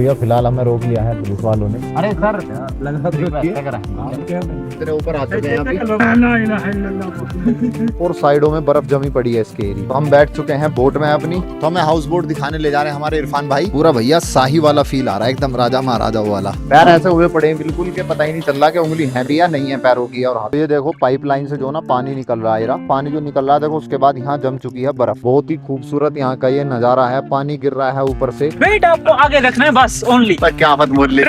भैया फिलहाल हमें रोक लिया है पुलिस वालों ने। अरे सर तेरे ऊपर आ चुके हैं अभी और साइडों में बर्फ जमी पड़ी है इसके एरिया। तो हम बैठ चुके हैं बोट में अपनी, तो हमें हाउस बोट दिखाने ले जा रहे हैं हमारे इरफान भाई। पूरा भैया शाही वाला फील आ रहा है, एकदम राजा महाराजा वाला। पैर ऐसे हुए पड़े हैं बिल्कुल के पता ही नहीं चल रहा कि उंगली है भी या नहीं है पैरों की। और ये देखो पाइपलाइन से जो ना पानी निकल रहा है, पानी जो निकल रहा है देखो, उसके बाद यहाँ जम चुकी है बर्फ। बहुत ही खूबसूरत यहाँ का ये नजारा है, पानी गिर रहा है ऊपर से। वेट आपको आगे रखना है बस ओनली। क्या मत बोल ले।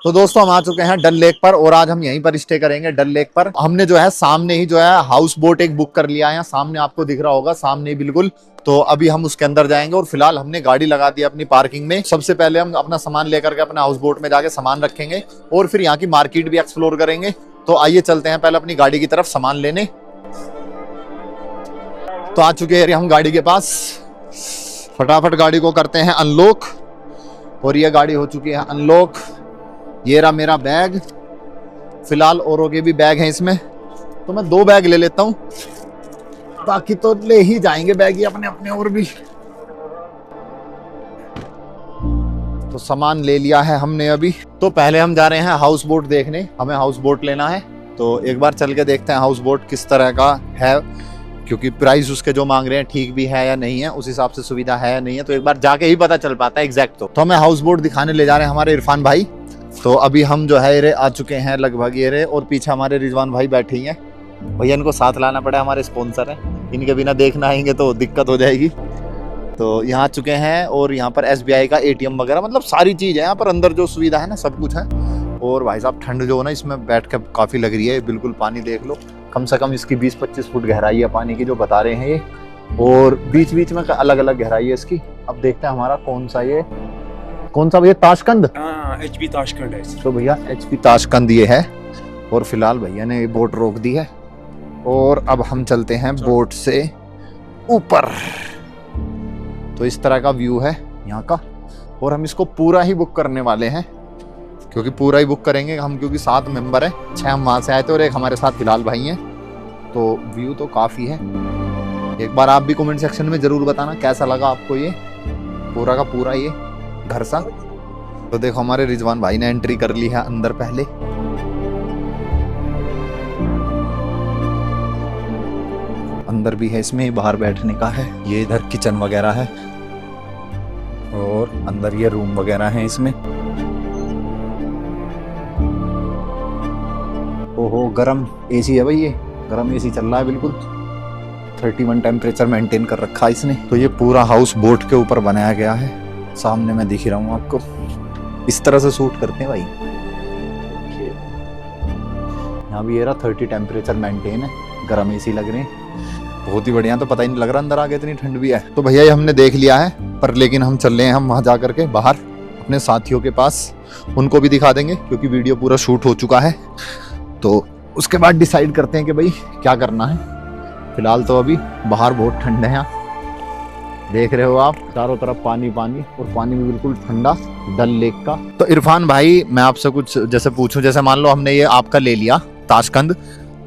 तो दोस्तों हम आ चुके हैं डल लेक पर और आज हम यहीं पर स्टे करेंगे डल लेक पर। हमने जो है सामने ही जो है हाउस बोट एक बुक कर लिया है, सामने आपको दिख रहा होगा सामने बिल्कुल। तो अभी हम उसके अंदर जाएंगे और फिलहाल हमने गाड़ी लगा दी अपनी पार्किंग में। सबसे पहले हम अपना सामान लेकर के अपने हाउस बोट में जाके सामान रखेंगे और फिर यहाँ की मार्केट भी एक्सप्लोर करेंगे। तो आइए चलते हैं पहले अपनी गाड़ी की तरफ सामान लेने। तो आ चुके हैं हम गाड़ी के पास, फटाफट गाड़ी को करते हैं अनलॉक और ये गाड़ी हो चुकी है अनलॉक। ये रहा मेरा बैग, फिलहाल औरों के भी बैग हैं इसमें, तो मैं 2 बैग ले लेता हूं, बाकी तो ले ही जाएंगे बैग ही अपने अपने और भी। तो सामान ले लिया है हमने अभी। तो पहले हम जा रहे हैं हाउस बोट देखने, हमें हाउस बोट लेना है। तो एक बार चल के देखते हैं हाउस बोट किस तरह का है, क्योंकि प्राइस उसके जो मांग रहे हैं ठीक भी है या नहीं है, उस हिसाब से सुविधा है या नहीं है, तो एक बार जाके ही पता चल पाता है एग्जैक्ट। तो हमें हाउस बोट दिखाने ले जा रहे हैं हमारे इरफान भाई। तो अभी हम जो है ये आ चुके हैं लगभग ये रे, और पीछे हमारे रिजवान भाई बैठे हैं। भैया इनको साथ लाना पड़ा, हमारे स्पॉन्सर हैं, इनके बिना देखना आएंगे तो दिक्कत हो जाएगी। तो यहाँ आ चुके हैं और यहाँ पर SBI का ATM वगैरह, मतलब सारी चीज़ है यहाँ पर, अंदर जो सुविधा है ना सब कुछ है। और भाई साहब ठंड जो है ना इसमें बैठ के काफ़ी लग रही है, बिल्कुल पानी देख लो, कम से कम इसकी 20-25 फुट गहराई है पानी की जो बता रहे हैं ये, और बीच बीच में अलग अलग गहराई है इसकी। अब देखते हैं हमारा कौन सा भैया, ताशकंद। HP ताशकंद है। तो भैया HP ताशकंद ये है, और फिलहाल भैया ने बोट रोक दी है और अब हम चलते हैं बोट से ऊपर। तो इस तरह का व्यू है यहाँ का, और हम इसको पूरा ही बुक करने वाले हैं, क्योंकि पूरा ही बुक करेंगे हम, क्योंकि 7 मेंबर है, 6 हम वहाँ से आए थे और एक हमारे साथ फिलहाल भाई हैं। तो व्यू तो काफ़ी है, एक बार आप भी कमेंट सेक्शन में ज़रूर बताना कैसा लगा आपको ये पूरा का पूरा ये घर सा। तो देखो हमारे रिजवान भाई ने एंट्री कर ली है अंदर पहले। अंदर भी है इसमें, बाहर बैठने का है, ये इधर किचन वगैरह है और अंदर ये रूम वगैरह है इसमें। ओहो गरम AC है भाई, ये गरम AC चल रहा है बिल्कुल, 31 टेम्परेचर मेंटेन कर रखा है इसने। तो ये पूरा हाउस बोट के ऊपर बनाया गया है, सामने मैं दिख रहा हूँ आपको, इस तरह से शूट करते हैं भाई। यहाँ भी ये रहा 30 टेम्परेचर मेंटेन है, गर्म AC लग रहे हैं, बहुत ही बढ़िया। तो पता ही नहीं लग रहा अंदर आगे इतनी ठंड भी है। तो भैया ये हमने देख लिया है, पर लेकिन हम चल रहे हैं हम वहाँ जा करके बाहर अपने साथियों के पास, उनको भी दिखा देंगे क्योंकि वीडियो पूरा शूट हो चुका है। तो उसके बाद डिसाइड करते हैं कि भाई क्या करना है। फिलहाल तो अभी बाहर बहुत ठंड है, यहाँ देख रहे हो आप चारों तरफ पानी पानी, और पानी भी बिल्कुल ठंडा डल लेक का। तो इरफान भाई मैं आपसे कुछ जैसे पूछूं, जैसे मान लो हमने ये आपका ले लिया ताशकंद,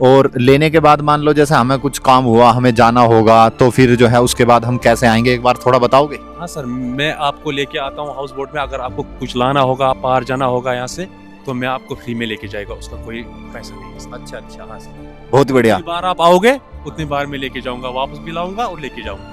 और लेने के बाद मान लो जैसे हमें कुछ काम हुआ, हमें जाना होगा, तो फिर जो है उसके बाद हम कैसे आएंगे, एक बार थोड़ा बताओगे? हाँ सर, मैं आपको लेके आता हूँ हाउस बोट में। अगर आपको कुछ लाना होगा, आप बाहर जाना होगा यहाँ से, तो मैं आपको फ्री में लेके जाएगा, उसका कोई पैसा नहीं है। अच्छा अच्छा, हाँ सर, बहुत बढ़िया। जितनी बार आप आओगे उतनी बार मैं लेके जाऊंगा, वापस भी लाऊंगा और लेके जाऊंगा।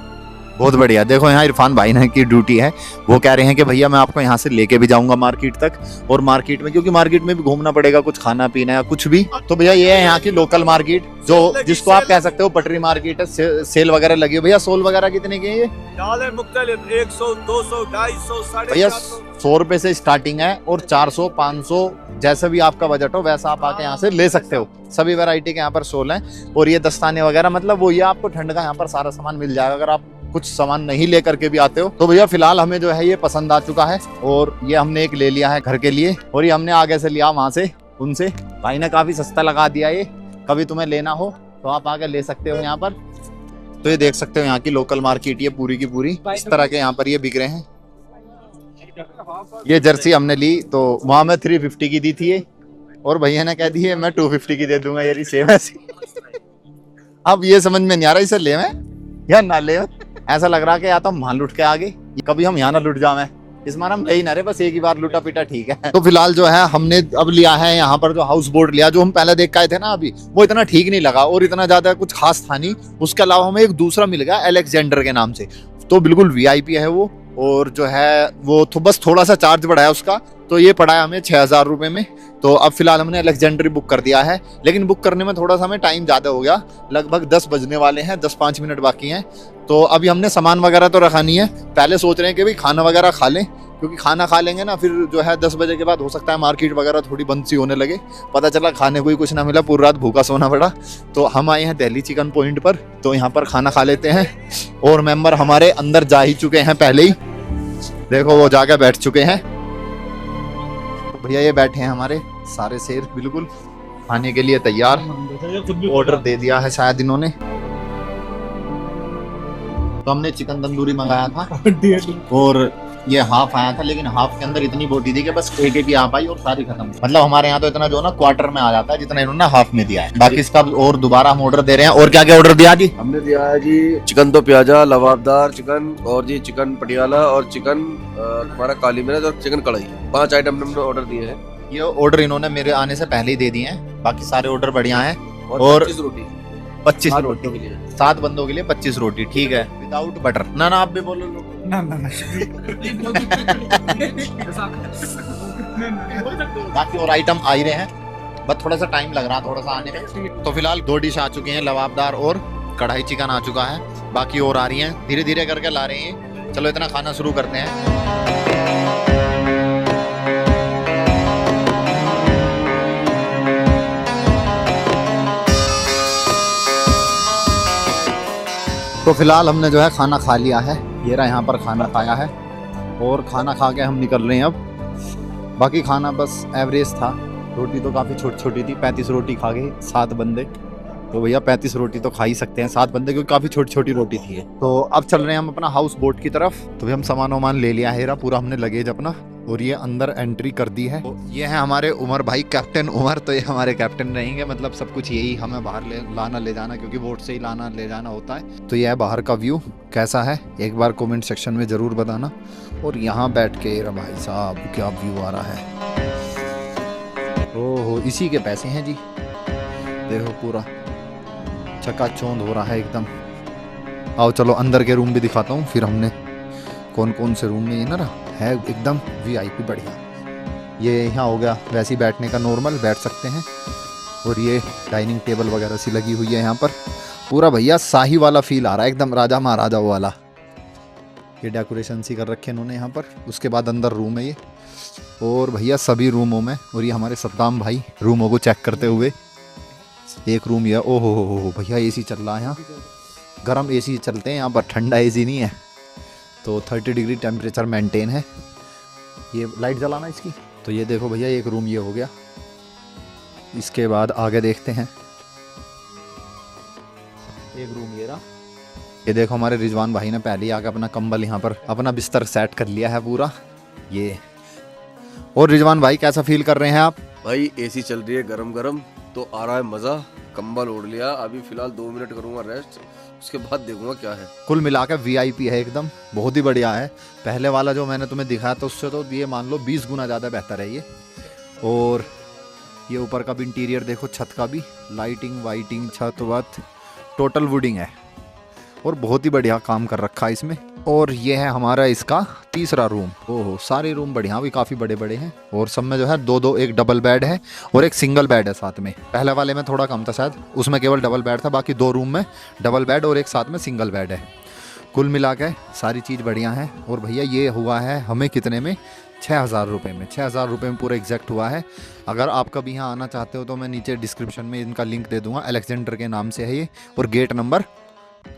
बहुत बढ़िया। देखो यहाँ इरफान भाई ने की ड्यूटी है, वो कह रहे हैं कि भैया मैं आपको यहाँ से लेके भी जाऊंगा मार्केट तक, और मार्केट में क्योंकि मार्केट में भी घूमना पड़ेगा, कुछ खाना पीना या कुछ भी। तो भैया ये है यहाँ की लोकल मार्केट, जो जिसको आप कह सकते हो पटरी मार्केट है, सेल वगैरह लगी है। भैया सोल वगैरह कितने की है ये? 100, 200, 250, भैया 100 रुपए से स्टार्टिंग है, और 400, 500 जैसे भी आपका बजट हो वैसा आप आके यहाँ से ले सकते हो। सभी वैरायटी के यहाँ पर सोल हैं, और ये दस्ताने वगैरह, मतलब वो ये आपको ठंड का यहाँ पर सारा सामान मिल जाएगा। अगर आप कुछ सामान नहीं लेकर के भी आते हो तो भैया फिलहाल हमें जो है ये पसंद आ चुका है, और ये हमने एक ले लिया है घर के लिए, और ये हमने आगे से लिया वहां से, उनसे भाई ने काफी सस्ता लगा दिया ये। कभी तुम्हें लेना हो तो आप आगे ले सकते हो यहाँ पर। तो ये देख सकते हो यहाँ की लोकल मार्केट, ये पूरी की पूरी इस तरह के यहाँ पर ये बिक रहे हैं। ये जर्सी हमने ली तो वहां में 350 की दी थी ये, और भैया ने कह दी है मैं 250 की दे दूंगा, ये सेम ऐसी। अब ये समझ में नहीं आ रहा इसे ले मैं या ना ले। ऐसा लग रहा कि या तो हम वहां लुट के आ गए, कभी हम यहाँ ना लुट जावे। इस मार हम ले ही ना रहे, बस एक ही बार लुटा पीटा ठीक है। तो फिलहाल जो है हमने अब लिया है यहाँ पर जो हाउस बोट लिया, जो हम पहले देख के आए थे ना अभी, वो इतना ठीक नहीं लगा और इतना ज्यादा कुछ खास था नहीं। उसके अलावा हमें एक दूसरा मिल गया अलेक्जेंडर के नाम से, तो बिल्कुल वीआईपी है वो। और जो है वो तो बस थोड़ा सा चार्ज बढ़ा है उसका, तो ये पड़ा है हमें 6,000 रुपए में। तो अब फिलहाल हमने अलेक्जेंडर बुक कर दिया है, लेकिन बुक करने में थोड़ा सा हमें टाइम ज़्यादा हो गया, लगभग 10 बजने वाले हैं, 10-5 मिनट बाकी हैं। तो अभी हमने सामान वगैरह तो रखा नहीं है, पहले सोच रहे हैं कि भाई खाना वगैरह खा लें, क्योंकि खाना खा लेंगे ना फिर जो है 10 बजे के बाद हो सकता है मार्केट वगैरह थोड़ी बंद सी होने लगे। पता चला खाने को ही कुछ ना मिला, पूरी रात भूखा सोना पड़ा। तो हम आए हैं दिल्ली चिकन पॉइंट पर, तो यहाँ पर खाना खा लेते हैं। और मेंबर हमारे अंदर जा ही चुके हैं पहले ही, देखो वो जाके बैठ चुके हैं। तो भैया ये बैठे हैं हमारे सारे शेर, बिल्कुल खाने के लिए तैयार। ऑर्डर दे दिया है शायद इन्होंने। तो हमने चिकन तंदूरी मंगाया था और ये हाफ आया था, लेकिन हाफ के अंदर इतनी बोटी थी कि बस एक ही हाफ आई और सारी खत्म। मतलब हमारे यहाँ तो इतना जो ना क्वार्टर में आ जाता है, जितना इन्होंने हाफ में दिया है। बाकी इसका और दोबारा हम ऑर्डर दे रहे हैं। और क्या क्या ऑर्डर दिया जी? हमने दिया है जी चिकन तो प्याजा, लवाबदार चिकन, और जी चिकन पटियाला, और चिकन हमारा काली मिर्च, और चिकन कढ़ाई। 5 आइटम हमने ऑर्डर दिए हैं। ये ऑर्डर इन्होंने मेरे आने से पहले ही दे दिए हैं, बाकी सारे ऑर्डर बढ़िया हैं। और 25 रोटी 25 7 रोटी बच्चों के लिए। 7 बंदों के लिए 25 रोटी, ठीक है, विदाउट बटर। ना ना आप भी बोलो लो। ना ना ना बाकी और आइटम आ ही रहे हैं, बस थोड़ा सा टाइम लग रहा है थोड़ा सा आने में। तो फिलहाल 2 डिश आ चुकी हैं, लवाबदार और कढ़ाई चिकन आ चुका है, बाकी और आ रही हैं, धीरे धीरे करके ला रहे हैं। चलो इतना खाना शुरू करते हैं। तो फिलहाल हमने जो है खाना खा लिया है, ये रहा यहाँ पर खाना खाया है, और खाना खा के हम निकल रहे हैं अब। बाकी खाना बस एवरेज था, रोटी तो काफ़ी छोटी छोटी थी, 35 रोटी खा गए 7 बंदे। तो भैया 35 रोटी तो खा ही सकते हैं 7 बंदे, क्योंकि काफ़ी छोटी छोटी रोटी थी। तो अब चल रहे हैं हम अपना हाउस बोट की तरफ। तो भी हम सामान वामान ले लिया है पूरा हमने, लगेज अपना, और ये अंदर एंट्री कर दी है। तो ये है हमारे उमर भाई, कैप्टन उमर। तो ये हमारे कैप्टन रहेंगे, मतलब सब कुछ यही हमें बाहर लाना ले जाना, क्योंकि बोट से ही लाना ले जाना होता है। तो ये है बाहर का व्यू, कैसा है एक बार कमेंट सेक्शन में ज़रूर बताना। और यहाँ बैठ के भाई साहब क्या व्यू आ रहा है, ओहो इसी के पैसे हैं जी। देखो पूरा चकाचौंध हो रहा है एकदम। आओ चलो अंदर के रूम भी दिखाता हूँ, फिर हमने कौन कौन से रूम में ये ना है एकदम वीआईपी बढ़िया। ये यहाँ हो गया वैसे ही बैठने का, नॉर्मल बैठ सकते हैं। और ये डाइनिंग टेबल वगैरह सी लगी हुई है यहाँ पर, पूरा भैया शाही वाला फील आ रहा है एकदम, राजा महाराजा वाला। ये डेकोरेशन सी कर रखे इन्होंने यहाँ पर। उसके बाद अंदर रूम है ये, और भैया सभी रूमों में, और ये हमारे सद्दाम भाई रूमों को चेक करते हुए। एक रूम ये, ओहो हो भैया एसी चल रहा है यहाँ, गर्म एसी चलते हैं यहाँ पर, ठंडा एसी नहीं है। तो 30 डिग्री टेम्परेचर मेंटेन है। ये लाइट जलाना इसकी। तो ये देखो भैया एक रूम ये हो गया। इसके बाद आगे देखते हैं, एक रूम ये रहा। ये देखो हमारे रिजवान भाई ने पहले ही आके अपना कंबल यहाँ पर अपना बिस्तर सेट कर लिया है पूरा ये। और रिजवान भाई कैसा फील कर रहे हैं आप? भाई एसी चल रही है गरम गरम, तो आ रहा है मजा। कंबल ओढ़ लिया, अभी फिलहाल 2 मिनट करूंगा रेस्ट, उसके बाद देखूंगा क्या है। कुल मिलाकर वीआईपी है एकदम, बहुत ही बढ़िया है। पहले वाला जो मैंने तुम्हें दिखाया था उससे तो ये मान लो 20 गुना ज़्यादा बेहतर है ये। और ये ऊपर का भी इंटीरियर देखो, छत का भी लाइटिंग वाइटिंग, छत वत टोटल वुडिंग है, और बहुत ही बढ़िया काम कर रखा है इसमें। और ये है हमारा इसका तीसरा रूम। ओहो सारे रूम बढ़िया भी काफ़ी बड़े बड़े हैं, और सब में जो है 2-2 एक डबल बेड है और एक सिंगल बेड है साथ में। पहले वाले में थोड़ा कम था शायद, उसमें केवल डबल बेड था, बाकी 2 रूम में डबल बेड और एक साथ में सिंगल बेड है। कुल मिला के सारी चीज़ बढ़िया है। और भैया ये हुआ है हमें कितने में? 6,000 रुपये में। 6,000 रुपये में पूरा एग्जैक्ट हुआ है। अगर आप कभी यहाँ आना चाहते हो तो मैं नीचे डिस्क्रिप्शन में इनका लिंक दे दूँगा। अलेक्जेंडर के नाम से है ये, और गेट नंबर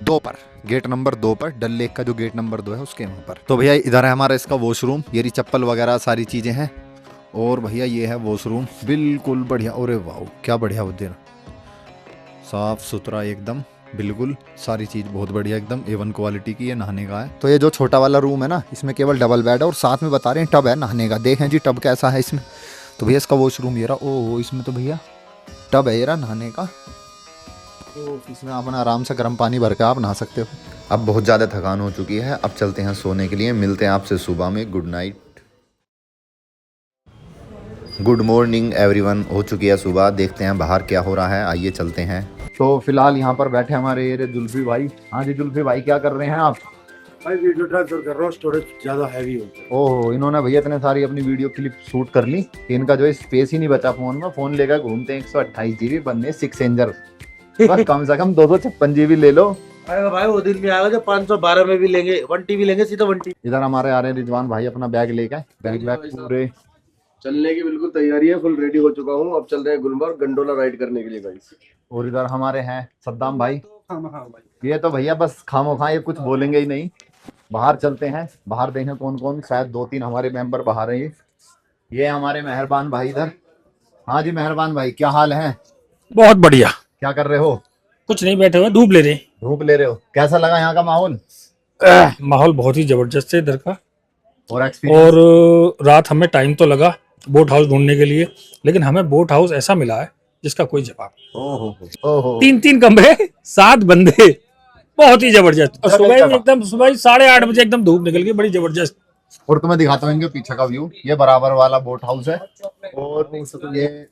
2 पर, गेट नंबर 2 पर, डल लेक का जो गेट नंबर 2 है उसके वहाँ पर। तो भैया इधर है हमारा इसका वॉशरूम, ये चप्पल वगैरह सारी चीज़ें हैं। और भैया ये है वॉशरूम, बिल्कुल बढ़िया। अरे वाह क्या बढ़िया होते हैं, साफ सुथरा एकदम, बिल्कुल सारी चीज़ बहुत बढ़िया एकदम A1 क्वालिटी की। ये नहाने का है। तो ये जो छोटा वाला रूम है ना, इसमें केवल डबल बेड है, और साथ में बता रहे हैं टब है नहाने का। देखें जी टब कैसा है इसमें। तो भैया इसका वॉशरूम ये रहा। ओह इसमें तो भैया टब है ये रहा नहाने का। तो इसमें अपना आराम से गर्म पानी भर के आप नहा सकते हो। अब बहुत ज़्यादा थकान हो चुकी है, अब चलते हैं सोने के लिए। मिलते हैं आपसे सुबह में। Good night, good morning everyone. हो चुकी है सुबह, देखते हैं बाहर क्या हो रहा है, आइए चलते हैं। तो फिलहाल यहाँ पर बैठे हमारे ये जुल्फी भाई। हाँ जी जुल्फी भाई, क्या कर रहे हैं आप? भाई वीडियो ट्रांसफर कर रहा हूँ, स्टोरेज ज्यादा हैवी हो गया। ओहो, इन्होंने भैया इतने सारी अपनी वीडियो क्लिप शूट कर ली कि इनका जो है स्पेस ही नहीं बचा फोन में। फोन लेकर घूमते हैं 128 GB बनने 6 एंजर। बस कम से कम 256 GB ले लो। अरे भाई वो दिन भी आएगा जब 512 में भी लेंगे, 1 TB लेंगे, सीधा 1 TB। इधर हमारे आ रहे हैं रिजवान भाई अपना बैग लेकर। बैग पूरे चलने की बिल्कुल तैयारी है, फुल रेडी हो चुका हूँ। अब चल रहे हैं गुलमर्ग गंडोला राइड करने के लिए गाइस। और इधर हमारे हैं सद्दाम भाई। ये तो भैया बस खामोखा ये कुछ बोलेंगे ही नहीं। बाहर चलते हैं, बाहर देखें कौन कौन, शायद 2-3 हमारे मेंबर बाहर हैं। ये हमारे मेहरबान भाई इधर। हाँ जी मेहरबान भाई, क्या हाल है? बहुत बढ़िया। क्या कर रहे हो? कुछ नहीं, बैठे हुए धूप ले रहे। धूप ले रहे हो? कैसा लगा यहाँ का माहौल? माहौल बहुत ही जबरदस्त है इधर का। और एक्सपीरियंस? और रात हमें टाइम तो लगा बोट हाउस ढूंढने के लिए, लेकिन हमें बोट हाउस ऐसा मिला है जिसका कोई जवाब। ओहो 3 कमरे, 7 बंदे, बहुत ही जबरदस्त। और सुबह ही एकदम सुबह ही 8:30 बजे एकदम धूप निकल गई, बड़ी जबरदस्त। और तुम्हें दिखाता हूँ इनके पीछे का व्यू। ये बराबर वाला बोट हाउस है और ये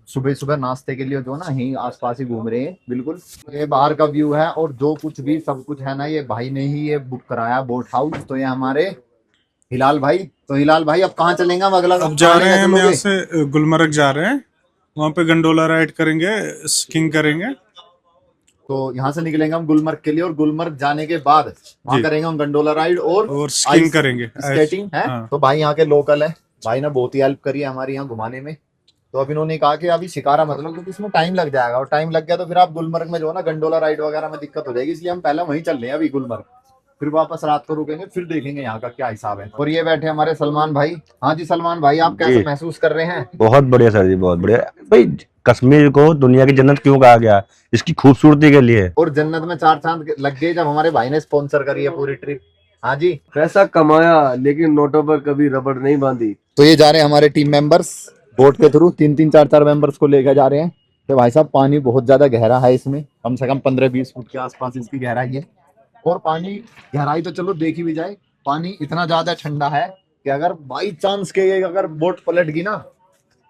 सुबह सुबह नाश्ते के लिए जो ना यहीं आसपास ही घूम रहे हैं बिल्कुल। ये बाहर का व्यू है और जो कुछ भी सब कुछ है ना, ये भाई ने ही ये बुक कराया बोट हाउस। तो ये हमारे हिलाल भाई। तो हिलाल भाई अब कहाँ चलेंगे हम? अगला अब जा रहे हैं हम यहाँ से गुलमर्ग जा रहे हैं, वहाँ पे गंडोला राइड करेंगे, स्कीइंग करेंगे। तो यहाँ से निकलेंगे हम गुलमर्ग के लिए और गुलमर्ग जाने के बाद वहाँ करेंगे हम गंडोला राइड और स्कीइंग करेंगे, स्केटिंग है। हाँ। तो भाई यहाँ के लोकल है, भाई ने बहुत ही हेल्प करी है हमारी यहाँ घुमाने में। तो अब इन्होंने कहा कि अभी शिकारा मतलब क्योंकि इसमें टाइम लग जाएगा, और टाइम लग गया तो फिर आप गुलमर्ग में जो है ना गंडोला राइड वगैरह में दिक्कत हो जाएगी, इसलिए हम पहले वहीं चल रहे हैं अभी गुलमर्ग। फिर वापस रात को रुकेंगे, फिर देखेंगे यहाँ का क्या हिसाब है। और ये बैठे हमारे सलमान भाई। हाँ जी सलमान भाई, आप कैसे महसूस कर रहे हैं? बहुत बढ़िया सर जी, बहुत बढ़िया भाई। कश्मीर को दुनिया की जन्नत क्यों कहा गया? इसकी खूबसूरती के लिए। और जन्नत में 4 चांद लग गए जब हमारे भाई ने स्पॉन्सर करी है पूरी ट्रिप। हाँ जी, पैसा कमाया लेकिन नोटों पर कभी रबड़ नहीं बांधी। तो ये जा रहे हैं हमारे टीम मेंबर्स बोट के थ्रू। 3-3, 4-4 मेंबर्स को लेकर जा रहे हैं। तो भाई साहब पानी बहुत ज्यादा गहरा है इसमें, कम से कम 15-20 फुट के आसपास इसकी गहराई है। और पानी गहराई तो चलो देखी भी जाए, पानी इतना ज्यादा ठंडा है कि अगर बाई चांस के अगर बोट पलट गई ना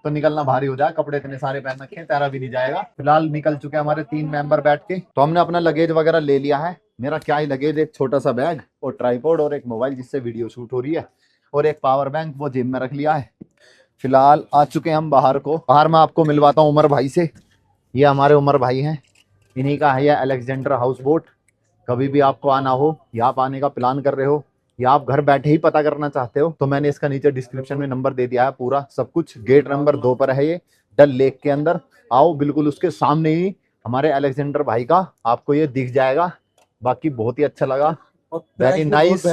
तो निकलना भारी हो जाए। कपड़े इतने सारे पहन रखे हैं, तैरा भी नहीं जाएगा। फिलहाल निकल चुके हैं हमारे 3 मेंबर बैठ के। तो हमने अपना लगेज वगैरह ले लिया है। मेरा क्या ही लगेज, एक छोटा सा बैग और ट्राइपॉड और एक मोबाइल जिससे वीडियो शूट हो रही है, और एक पावर बैंक वो जेब में रख लिया है। फिलहाल आ चुके हैं हम बाहर को। बाहर मैं आपको मिलवाता हूँ उमर भाई से। ये हमारे उमर भाई हैं, इन्हीं का है ये अलेक्जेंडर हाउस बोट। कभी भी आपको आना हो या आप आने का प्लान कर रहे हो या आप घर बैठे ही पता करना चाहते हो तो मैंने इसका नीचे डिस्क्रिप्शन में नंबर दे दिया है, पूरा सब कुछ। गेट नंबर 2 पर है ये, डल लेक के अंदर। आओ, बिल्कुल उसके सामने ही हमारे अलेक्जेंडर भाई का आपको ये दिख जाएगा। बाकी बहुत ही अच्छा लगा, वेरी नाइस।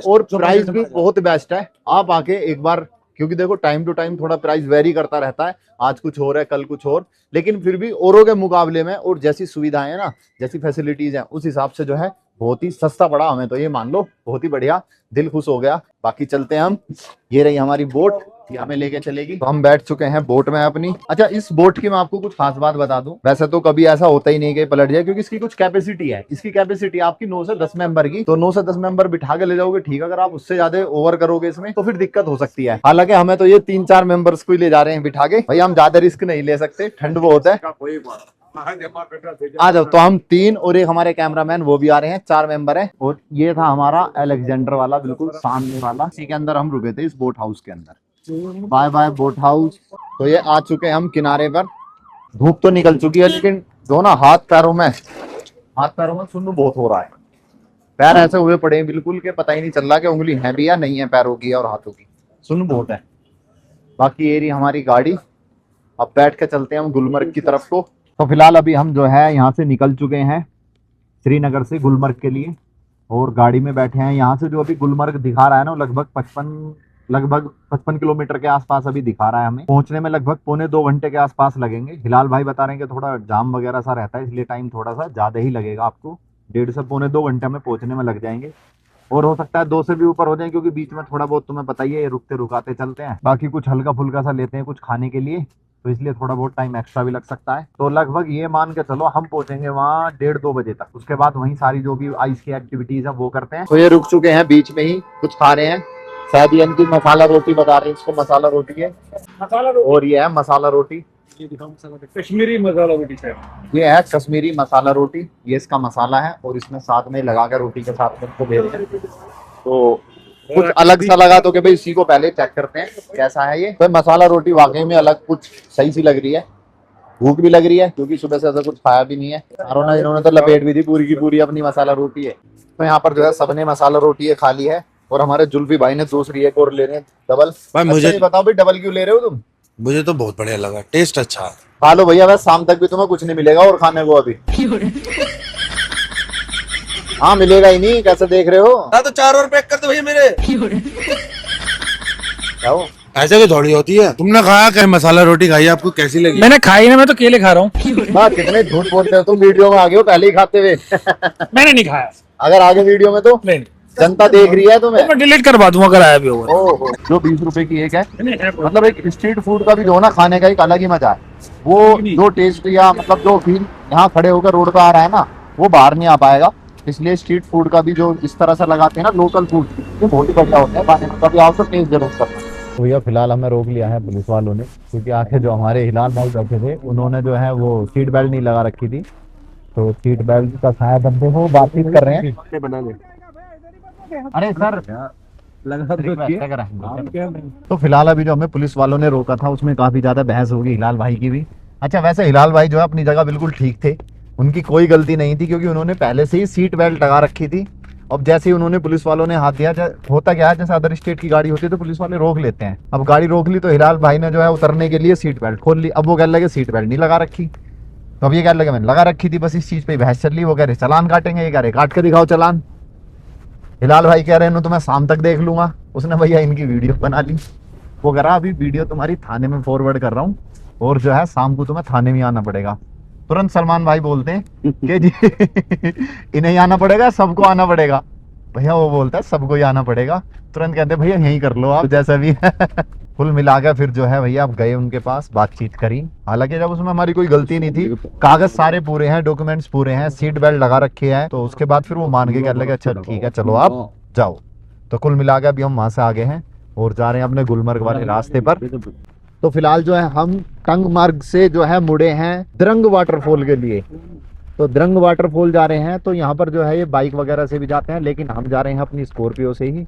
और प्राइस भी बहुत बेस्ट है। आप आके एक बार, क्योंकि देखो टाइम टू टाइम थोड़ा प्राइस वेरी करता रहता है, आज कुछ और है कल कुछ और, लेकिन फिर भी औरों के मुकाबले में और जैसी सुविधाएं है ना, जैसी फैसिलिटीज हैं, उस हिसाब से जो है बहुत ही सस्ता पड़ा हमें। तो ये मान लो बहुत ही बढ़िया, दिल खुश हो गया। बाकी चलते हैं हम। ये रही हमारी बोट, ये हमें लेके चलेगी। तो हम बैठ चुके हैं बोट में अपनी। अच्छा, इस बोट की मैं आपको कुछ खास बात बता दूं। वैसे तो कभी ऐसा होता ही नहीं कि पलट जाए, क्योंकि इसकी कुछ कैपेसिटी है। इसकी कैपेसिटी आपकी 9 से 10 मेंबर की। तो 9 से 10 मेंबर बिठा के ले जाओगे ठीक, अगर आप उससे ज्यादा ओवर करोगे इसमें तो फिर दिक्कत हो सकती है। हालांकि हमें तो ये 3-4 मेंबर्स को ही ले जा रहे हैं बिठा के। भाई हम ज्यादा रिस्क नहीं ले सकते, ठंड बहुत है। आ जाओ। तो हम 3 और एक हमारे कैमरामैन वो भी आ रहे हैं, 4 मेंबर हैं। और ये था हमारा अलेक्जेंडर वाला बिल्कुल सामने वाला, इसी के अंदर हम रुके थे, इस बोट हाउस के अंदर। Bye bye boat house. तो ये आ चुके हैं हम किनारे पर। धूप तो निकल चुकी है, लेकिन जो ना हाथ पैरों में सुन्न बहुत हो रहा है। पैर ऐसे हुए पड़े हैं बिल्कुल के पता ही नहीं चल रहा कि उंगली है भी या नहीं है पैरों की और हाथों की, सुन्न बहुत है। बाकी ये रही हमारी गाड़ी। अब बैठ के चलते हैं हम गुलमर्ग की तरफ को। तो फिलहाल अभी हम जो है यहाँ से निकल चुके हैं श्रीनगर से गुलमर्ग के लिए, और गाड़ी में बैठे हैं। यहाँ से जो अभी गुलमर्ग दिखा रहा है ना, लगभग 55 किलोमीटर के आसपास अभी दिखा रहा है। हमें पहुंचने में लगभग 1.25 घंटे के आसपास लगेंगे। हिलाल भाई बता रहे हैं कि थोड़ा जाम वगैरह सा रहता है, इसलिए टाइम थोड़ा सा ज्यादा ही लगेगा आपको। 1.5 से 1.25 घंटे में पहुंचने में लग जाएंगे, और हो सकता है 2 से भी ऊपर हो जाए, क्योंकि बीच में थोड़ा बहुत तुम्हें पता ही है रुकते रुकाते चलते हैं। बाकी कुछ हल्का फुल्का सा लेते हैं कुछ खाने के लिए, तो इसलिए थोड़ा बहुत टाइम एक्स्ट्रा भी लग सकता है। तो लगभग ये मान के चलो हम पहुंचेंगे वहाँ 1:30-2 बजे तक। उसके बाद वहीं सारी जो भी आइस की एक्टिविटीज है वो करते हैं। तो ये रुक चुके हैं बीच में ही, कुछ खा रहे हैं। शायद ये इनकी मसाला रोटी बता रहे हैं, इसको मसाला रोटी है, और ये है मसाला रोटी, कश्मीरी मसाला रोटी साहब। ये है कश्मीरी मसाला रोटी, ये इसका मसाला है और इसमें साथ में लगा कर रोटी के साथ में इसको दे रहे हैं। तो कुछ अलग सा लगा तो कि भाई इसी को पहले चेक करते हैं कैसा है ये। तो मसाला रोटी वाकई में अलग कुछ सही सी लग रही है, भूख भी लग रही है क्योंकि सुबह से ऐसा कुछ खाया भी नहीं है। और इन्होंने तो लपेट भी दी पूरी की पूरी अपनी मसाला रोटी है। तो यहाँ पर जो है सबने मसाला रोटी है खा ली है, और हमारे जुल्फी भाई ने दूसरी एक और ले रहे हैं डबल। भाई मुझे अच्छा, बताओ भाई डबल क्यों ले रहे हो तुम? मुझे तो बहुत बढ़िया लगा, टेस्ट अच्छा है। खा लो भैया, बस शाम तक भी तुम्हें कुछ नहीं मिलेगा और खाने को अभी। हाँ मिलेगा ही नहीं, कैसे देख रहे हो? हाँ तो 4 और पैक कर दो भैया मेरे। क्या हो? ऐसे की थोड़ी होती है। तुमने खाया क्या मसाला रोटी खाई, आपको कैसी लगी? मैंने खाई ना, मैं तो केले खा रहा हूँ। हाँ कितने झूठ बोलते हो तुम, वीडियो में आगे हो पहले ही खाते हुए। मैंने नहीं खाया। अगर आगे वीडियो में तो नहीं, जनता देख रही है तुम्हें। मैं डिलीट करवा दूंगा अगर आया भी होगा। ओहो, जो 20 रुपए की एक है, मतलब एक स्ट्रीट फूड का भी जो है ना खाने का एक अलग ही मजा है। वो जो टेस्ट या मतलब जो फील यहाँ खड़े होकर रोड पे आ रहा है ना, वो बाहर नहीं आ पाएगा। इसलिए स्ट्रीट फूड का भी जो इस तरह से लगाते हैं ना लोकल फूड, ये बहुत ही बढ़िया होता है खाने में। कभी आओ तो टेस्ट जरूर करना। तो भैया फिलहाल हमें रोक लिया है पुलिस वालों ने, क्योंकि आके जो हमारे हिलाल भाई बैठे थे उन्होंने जो है वो सीट बेल्ट नहीं लगा रखी थी। तो सीट बेल्ट का छाया बंदे वो बातचीत कर रहे हैं। अरे सर तो फिलहाल अभी जो हमें पुलिस वालों ने रोका था उसमें काफी ज्यादा बहस होगी हिलाल भाई की भी। अच्छा वैसे हिलाल भाई जो है अपनी जगह बिल्कुल ठीक थे, उनकी कोई गलती नहीं थी क्योंकि उन्होंने पहले से ही सीट बेल्ट लगा रखी थी। अब जैसे ही उन्होंने पुलिस वालों ने हाथ दिया, होता क्या है जैसे अदर स्टेट की गाड़ी होती है तो पुलिस वाले रोक लेते हैं। अब गाड़ी रोक ली तो हिलाल भाई ने जो है उतरने के लिए सीट बेल्ट खोल ली। अब वो कह लगे सीट बेल्ट नहीं लगा रखी, तो अब ये कह लगे मैंने लगा रखी थी। बस इस चीज पे बहस चल रही। वो कह रहे चालान काटेंगे, ये कह रहे काट के दिखाओ चालान। हिलाल भाई कह रहे हैं तो मैं शाम तक देख लूंगा। उसने भैया इनकी वीडियो बना ली। वो कह रहा अभी वीडियो तुम्हारी थाने में फॉरवर्ड कर रहा हूँ और जो है शाम को तुम्हें थाने में आना पड़ेगा। तुरंत सलमान भाई बोलते हैं कि जी इन्हें आना पड़ेगा, सबको आना पड़ेगा। भैया वो बोलता है सबको ही आना पड़ेगा। तुरंत कहते हैं भैया यहीं कर लो आप जैसा भी है। कुल मिला के फिर जो है भैया आप गए उनके पास, बातचीत करी। हालांकि जब उसमें हमारी कोई गलती नहीं थी, कागज सारे पूरे हैं, डॉक्यूमेंट्स पूरे हैं, सीट बेल्ट लगा रखी है। तो उसके बाद फिर वो मान के कह लगे अच्छा ठीक है चलो आप जाओ। तो कुल मिला के अभी हम वहां से आगे हैं और जा रहे हैं अपने गुलमर्ग वाले रास्ते पर। तो फिलहाल जो है हम टंग मार्ग से जो है मुड़े हैं द्रंग वाटरफॉल के लिए। तो द्रंग वाटरफॉल जा रहे हैं। तो यहाँ पर जो है ये बाइक वगैरह से भी जाते हैं, लेकिन हम जा रहे हैं अपनी स्कॉर्पियो से ही।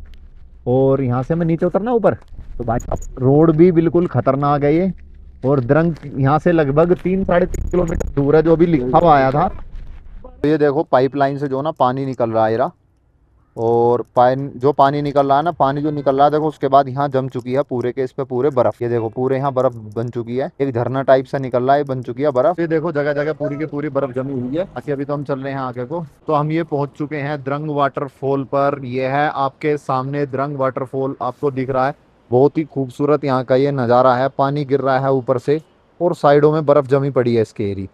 और यहाँ से हमें नीचे उतरना ऊपर, तो बाइक रोड भी बिल्कुल खतरनाक है ये। और द्रंग यहाँ से लगभग 3-3.5 किलोमीटर दूर है जो अभी लिखा हुआ आया था। तो ये देखो पाइपलाइन से जो ना पानी निकल रहा है, और जो पानी निकल रहा है ना, पानी जो निकल रहा है देखो, उसके बाद यहाँ जम चुकी है पूरे के इस पे पूरे बर्फ। ये देखो पूरे यहाँ बर्फ बन चुकी है, एक झरना टाइप से निकल रहा है, बन चुकी है बर्फ। ये देखो जगह जगह पूरी की पूरी बर्फ जमी हुई है। बाकी अभी तो हम चल रहे हैं आगे को। तो हम ये पहुंच चुके हैं द्रंग वाटरफॉल पर। ये है आपके सामने द्रंग वाटरफॉल आपको दिख रहा है। बहुत ही खूबसूरत यहाँ का ये नज़ारा है। पानी गिर रहा है ऊपर से और साइडों में बर्फ जमी पड़ी है इसके एरी।